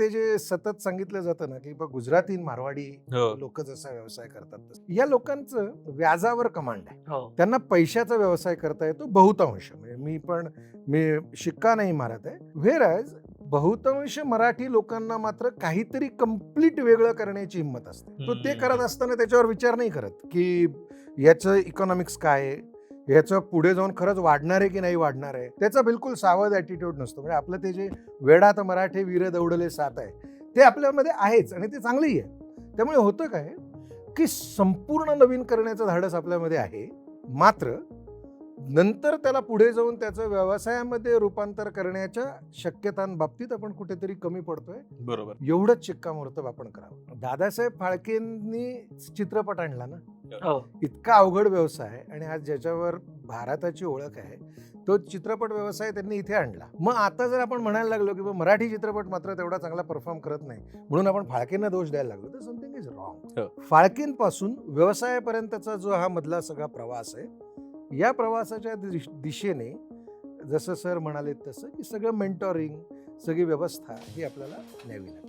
ते जे सतत सांगितलं जातं ना की गुजराती मारवाडी हो. लोक जसा व्यवसाय करतात या लोकांचं व्याजावर कमांड आहे. हो. त्यांना पैशाचा व्यवसाय करता येतो बहुतांश. म्हणजे मी शिक्का नाही मारत आहे. व्हेअरएज बहुतांश मराठी लोकांना मात्र काहीतरी कम्प्लीट वेगळं करण्याची हिंमत असते. तो ते करत असताना त्याच्यावर विचार नाही करत की याचं इकॉनॉमिक्स काय आहे, याचं पुढे जाऊन खरंच वाढणार आहे की नाही वाढणार आहे. त्याचा बिलकुल सावध ॲटिट्यूड नसतो. म्हणजे आपलं ते जे वेडात मराठे वीर दौडले साथ आहे ते आपल्यामध्ये आहेच आणि ते चांगलंही आहे. त्यामुळे होतं काय की संपूर्ण नवीन करण्याचं धाडस आपल्यामध्ये आहे, मात्र नंतर त्याला पुढे जाऊन त्याचं व्यवसायामध्ये रूपांतर करण्याच्या शक्यतांबाबतीत आपण कुठेतरी कमी पडतोय. बरोबर. एवढंच शिक्कामोर्तब आपण करावं. दादासाहेब फाळकेंनी चित्रपट आणला ना, हो. इतका अवघड व्यवसाय आणि आज ज्याच्यावर भारताची ओळख आहे तो चित्रपट व्यवसाय त्यांनी इथे आणला. मग आता जर आपण म्हणायला लागलो की मराठी चित्रपट मात्र तेवढा चांगला परफॉर्म करत नाही म्हणून आपण फाळकेंना दोष द्यायला लागलो, तर समथिंग इज रॉंग. फाळकेंपासून व्यवसायापर्यंतचा जो हा मधला सगळा प्रवास आहे, या प्रवासाच्या दिशेने जसं सर म्हणाले तसं की सगळं मेंटॉरिंग, सगळी व्यवस्था ही आपल्याला न्यावी लागते.